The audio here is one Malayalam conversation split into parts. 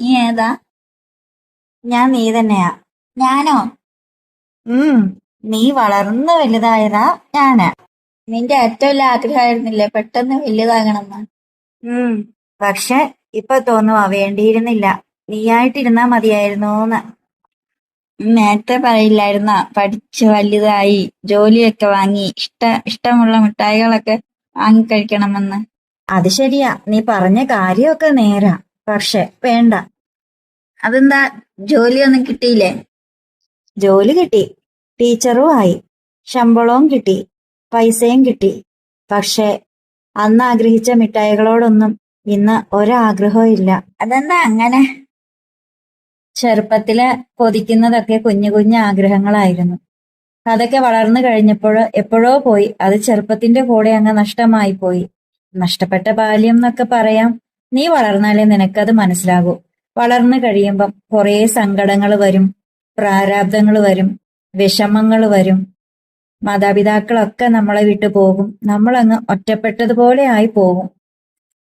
നീ ഏതാ? ഞാൻ നീ തന്നെയാ. ഞാനോ? ഉം നീ വളർന്ന് വലുതായതാ ഞാന്. നിന്റെ ഏറ്റവും വലിയ ആഗ്രഹമായിരുന്നില്ലേ പെട്ടെന്ന് വലുതാകണമെന്ന്? ഉം പക്ഷെ ഇപ്പൊ തോന്നുവാ വേണ്ടിയിരുന്നില്ല, നീയായിട്ടിരുന്നാ മതിയായിരുന്നൂന്ന്. നേരത്തെ പറയില്ലായിരുന്നാ പഠിച്ച് വലുതായി ജോലിയൊക്കെ വാങ്ങി ഇഷ്ടമുള്ള മിഠായികളൊക്കെ വാങ്ങിക്കഴിക്കണമെന്ന്? അത് ശരിയാ, നീ പറഞ്ഞ കാര്യമൊക്കെ നേരാ. പക്ഷെ വേണ്ട. അതെന്താ? ജോലിയൊന്നും കിട്ടിയില്ലേ? ജോലി കിട്ടി, ടീച്ചറും ആയി, ശമ്പളവും കിട്ടി, പൈസയും കിട്ടി. പക്ഷെ അന്ന് ആഗ്രഹിച്ച മിഠായികളോടൊന്നും ഇന്ന് ഒരാഗ്രഹവും ഇല്ല. അതെന്താ അങ്ങനെ? ചെറുപ്പത്തില് കൊതിക്കുന്നതൊക്കെ കുഞ്ഞു കുഞ്ഞു ആഗ്രഹങ്ങളായിരുന്നു. അതൊക്കെ വളർന്നു കഴിഞ്ഞപ്പോൾ എപ്പോഴോ പോയി. അത് ചെറുപ്പത്തിന്റെ കൂടെ അങ്ങ് നഷ്ടമായി പോയി. നഷ്ടപ്പെട്ട ബാല്യം എന്നൊക്കെ പറയാം. നീ വളർന്നാലേ നിനക്കത് മനസ്സിലാകൂ. വളർന്നു കഴിയുമ്പം കുറേ സങ്കടങ്ങൾ വരും, പ്രാരാബ്ദങ്ങൾ വരും, വിഷമങ്ങൾ വരും. മാതാപിതാക്കളൊക്കെ നമ്മളെ വിട്ടു പോകും. നമ്മളങ്ങ് ഒറ്റപ്പെട്ടതുപോലെ ആയി പോകും.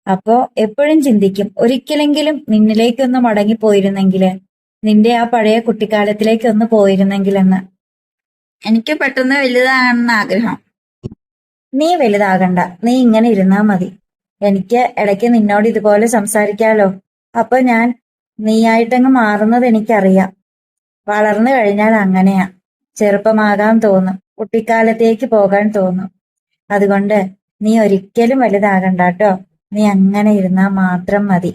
അപ്പോ എപ്പോഴും ചിന്തിക്കും, ഒരിക്കലെങ്കിലും നിന്നിലേക്കൊന്ന് മടങ്ങിപ്പോയിരുന്നെങ്കില്, നിന്റെ ആ പഴയ കുട്ടിക്കാലത്തിലേക്കൊന്ന് പോയിരുന്നെങ്കിലെന്ന്. എനിക്ക് പെട്ടെന്ന് വലുതാകണമെന്ന് ആഗ്രഹം. നീ വലുതാകണ്ട, നീ ഇങ്ങനെ ഇരുന്നാ മതി. എനിക്ക് ഇടയ്ക്ക് നിന്നോട് ഇതുപോലെ സംസാരിക്കാലോ. അപ്പൊ ഞാൻ നീയായിട്ടങ്ങ് മാറുന്നത് എനിക്കറിയാം. വളർന്നു കഴിഞ്ഞാൽ അങ്ങനെയാ, ചെറുപ്പമാകാൻ തോന്നും, കുട്ടിക്കാലത്തേക്ക് പോകാൻ തോന്നും. അതുകൊണ്ട് നീ ഒരിക്കലും വലുതാകണ്ട കേട്ടോ. നീ അങ്ങനെ ഇരുന്നാ മാത്രം മതി.